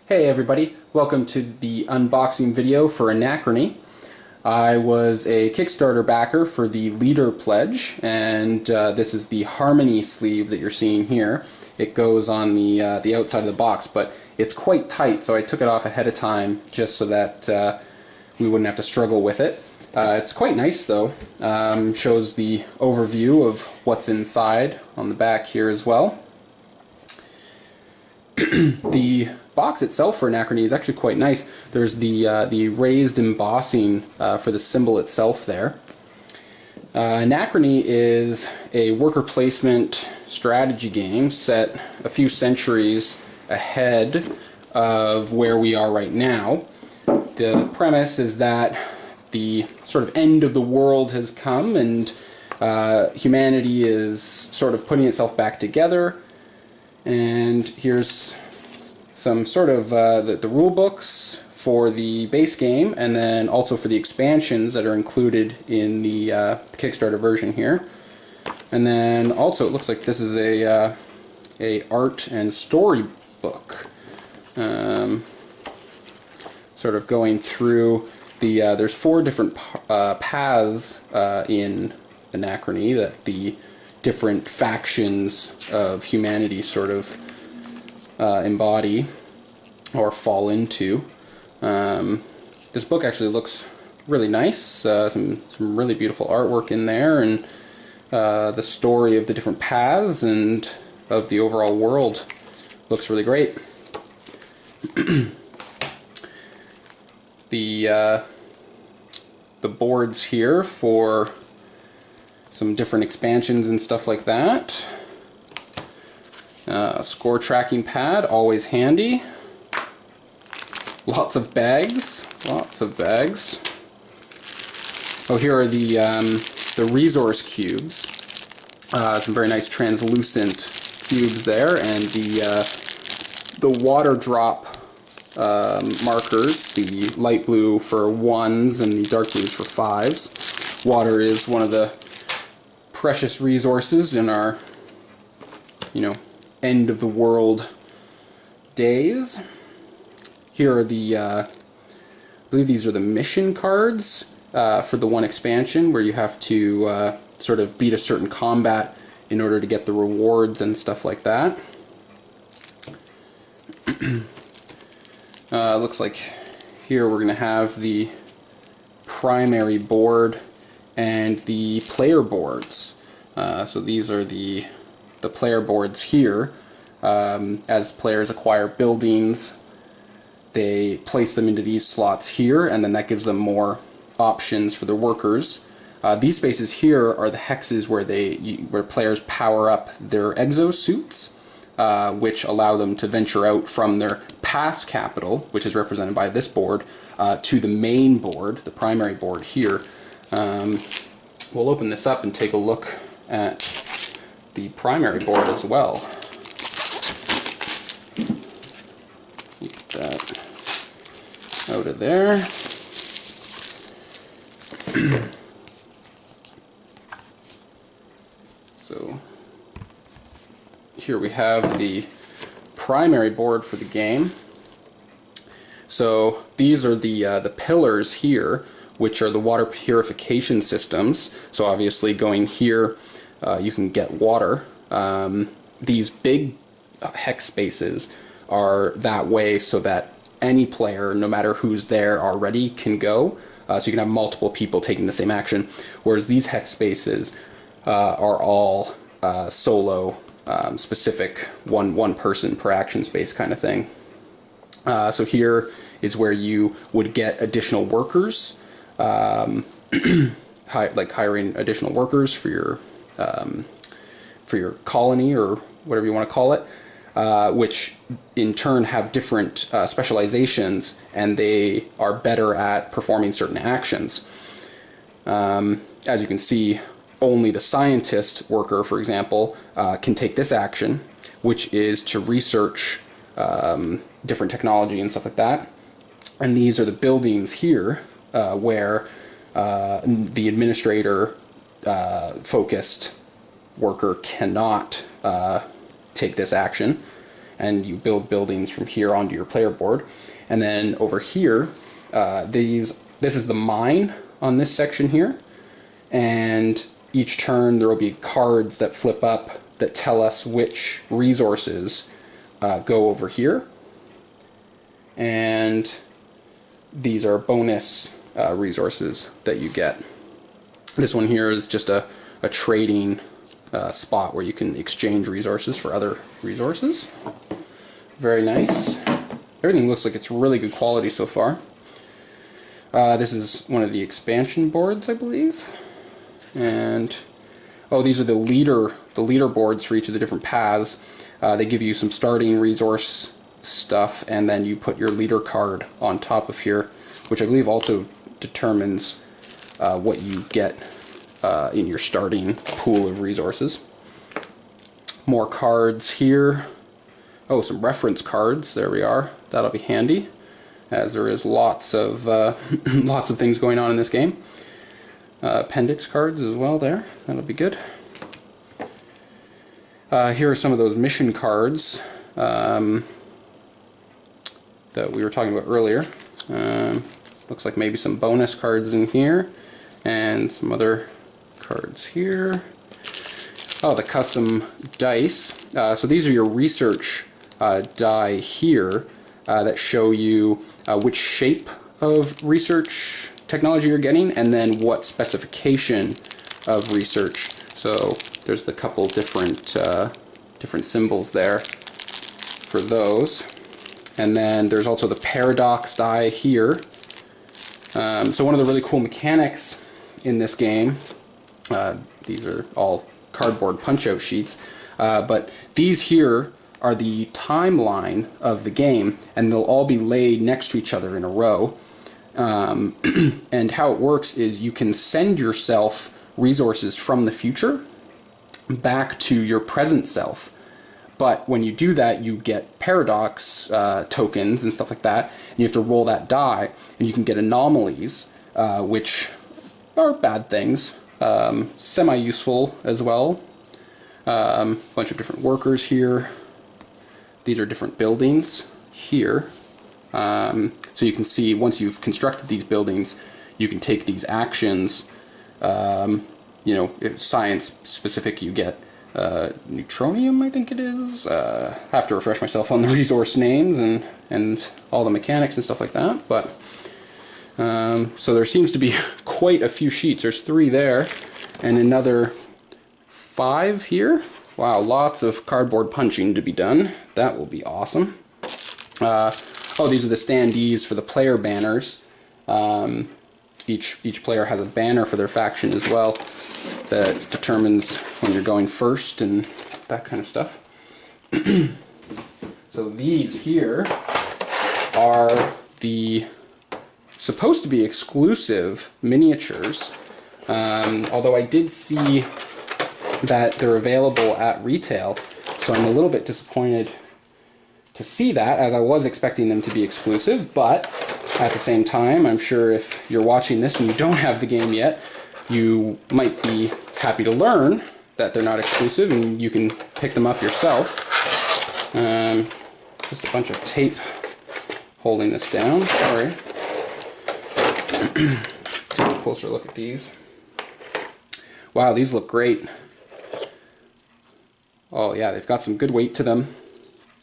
Hey everybody, welcome to the unboxing video for Anachrony. I was a Kickstarter backer for the Leader Pledge, and this is the Harmony sleeve that you're seeing here. It goes on the outside of the box, but it's quite tight, so I took it off ahead of time just so that we wouldn't have to struggle with it. It's quite nice though. Shows the overview of what's inside on the back here as well. The box itself for Anachrony is actually quite nice. There's the raised embossing for the symbol itself there. Anachrony is a worker placement strategy game set a few centuries ahead of where we are right now. The premise is that the sort of end of the world has come, and humanity is sort of putting itself back together. And here's some sort of the rule books for the base game, and then also for the expansions that are included in the Kickstarter version here. And then also it looks like this is a art and story book, sort of going through the there's 4 different paths in Anachrony that the different factions of humanity sort of embody or fall into. This book actually looks really nice. Some really beautiful artwork in there, and the story of the different paths and of the overall world looks really great. The boards here for some different expansions and stuff like that. Score tracking pad, always handy. Lots of bags. Oh, here are the resource cubes. Some very nice translucent cubes there, and the water drop markers. The light blue for 1s and the dark blues for 5s. Water is one of the precious resources in our, end of the world days. Here are the, I believe these are the mission cards for the one expansion, where you have to sort of beat a certain combat in order to get the rewards and stuff like that. Looks like here we're going to have the primary board and the player boards. So these are the player boards here. As players acquire buildings, they place them into these slots here, and then that gives them more options for their workers. These spaces here are the hexes where players power up their exosuits, which allow them to venture out from their past capital, which is represented by this board, to the main board, the primary board here. We'll open this up and take a look at the primary board as well. Get that out of there. So here we have the primary board for the game. So these are the pillars here, which are the water purification systems. So obviously going here, you can get water. These big hex spaces are that way so that any player, no matter who's there already, can go. So you can have multiple people taking the same action. Whereas these hex spaces are all solo, specific, one person per action space kind of thing. So here is where you would get additional workers, like hiring additional workers for your colony or whatever you want to call it, which in turn have different specializations, and they are better at performing certain actions. As you can see, only the scientist worker, for example, can take this action, which is to research different technology and stuff like that. And these are the buildings here, where the administrator focused worker cannot take this action. and you build buildings from here onto your player board. And then over here, this is the mine on this section here, and each turn there will be cards that flip up that tell us which resources go over here, and these are bonus resources that you get. This one here is just a trading spot where you can exchange resources for other resources. Very nice. Everything looks like it's really good quality so far. This is one of the expansion boards, I believe. And oh, these are the leader boards for each of the different paths. They give you some starting resource stuff, and then you put your leader card on top of here, which I believe also determines what you get in your starting pool of resources. More cards here. Oh, some reference cards. There we are. That'll be handy, as there is lots of lots of things going on in this game. Appendix cards as well there. That'll be good. Here are some of those mission cards that we were talking about earlier. Looks like maybe some bonus cards in here, and some other cards here. Oh, the custom dice. So these are your research die here that show you which shape of research technology you're getting, and then what specification of research. So there's the couple different symbols there for those. And then there's also the paradox die here. So one of the really cool mechanics in this game, these are all cardboard punch-out sheets, but these here are the timeline of the game, and they'll all be laid next to each other in a row. And how it works is you can send yourself resources from the future back to your present self. But when you do that, you get paradox tokens and stuff like that, and you have to roll that die, and you can get anomalies, which are bad things, semi-useful as well. Bunch of different workers here. These are different buildings here. So you can see once you've constructed these buildings, you can take these actions. You know, if science specific, you get neutronium, I think it is. I have to refresh myself on the resource names and all the mechanics and stuff like that. But so there seems to be quite a few sheets. There's 3 there, and another 5 here. Wow, lots of cardboard punching to be done. That will be awesome. Oh, these are the standees for the player banners. Each player has a banner for their faction as well that determines when you're going first and that kind of stuff. So these here are the supposed to be exclusive miniatures, although I did see that they're available at retail, so I'm a little bit disappointed to see that, as I was expecting them to be exclusive. But at the same time, I'm sure if you're watching this and you don't have the game yet, you might be happy to learn that they're not exclusive and you can pick them up yourself. Just a bunch of tape holding this down, sorry. Take a closer look at these. Wow, these look great. Oh yeah, they've got some good weight to them.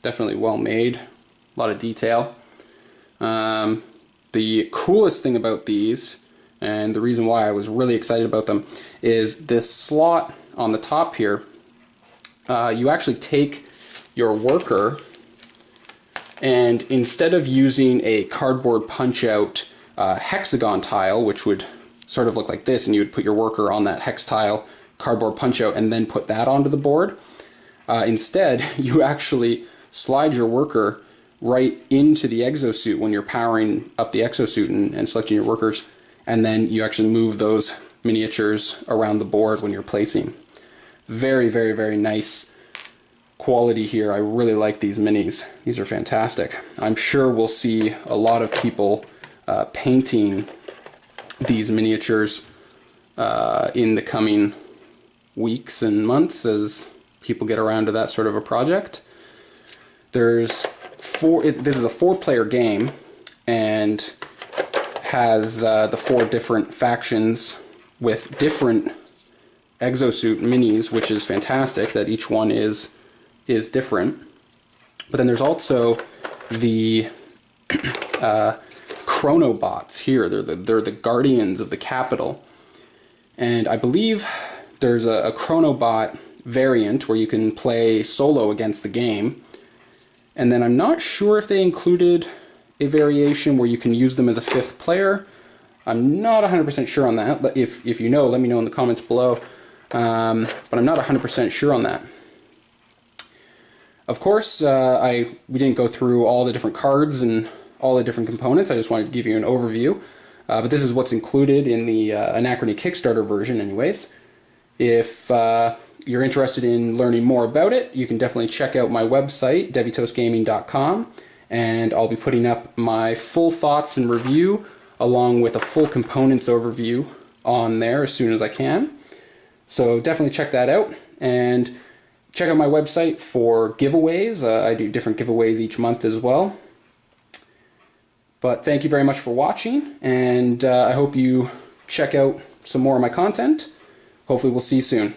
Definitely well made. A lot of detail. The coolest thing about these, and the reason why I was really excited about them, is this slot on the top here. You actually take your worker, and instead of using a cardboard punch-out hexagon tile, which would sort of look like this, and you would put your worker on that hex tile, cardboard punch-out, and then put that onto the board, instead you actually slide your worker right into the exosuit when you're powering up the exosuit and selecting your workers, and then you actually move those miniatures around the board when you're placing. Very, very, very nice quality here. I really like these minis. These are fantastic. I'm sure we'll see a lot of people painting these miniatures in the coming weeks and months as people get around to that sort of a project. There's this is a 4-player game, and has the 4 different factions with different exosuit minis, which is fantastic that each one is different. But then there's also the Chronobots here. They're the guardians of the capital, and I believe there's a Chronobot variant where you can play solo against the game. And then I'm not sure if they included a variation where you can use them as a 5th player. I'm not 100% sure on that. If you know, let me know in the comments below. But I'm not 100% sure on that. Of course, we didn't go through all the different cards and all the different components. I just wanted to give you an overview. But this is what's included in the Anachrony Kickstarter version anyways. If you're interested in learning more about it, you can definitely check out my website, devitosgaming.com, and I'll be putting up my full thoughts and review along with a full components overview on there as soon as I can. So definitely check that out, and check out my website for giveaways. I do different giveaways each month as well. But thank you very much for watching, and I hope you check out some more of my content. Hopefully we'll see you soon.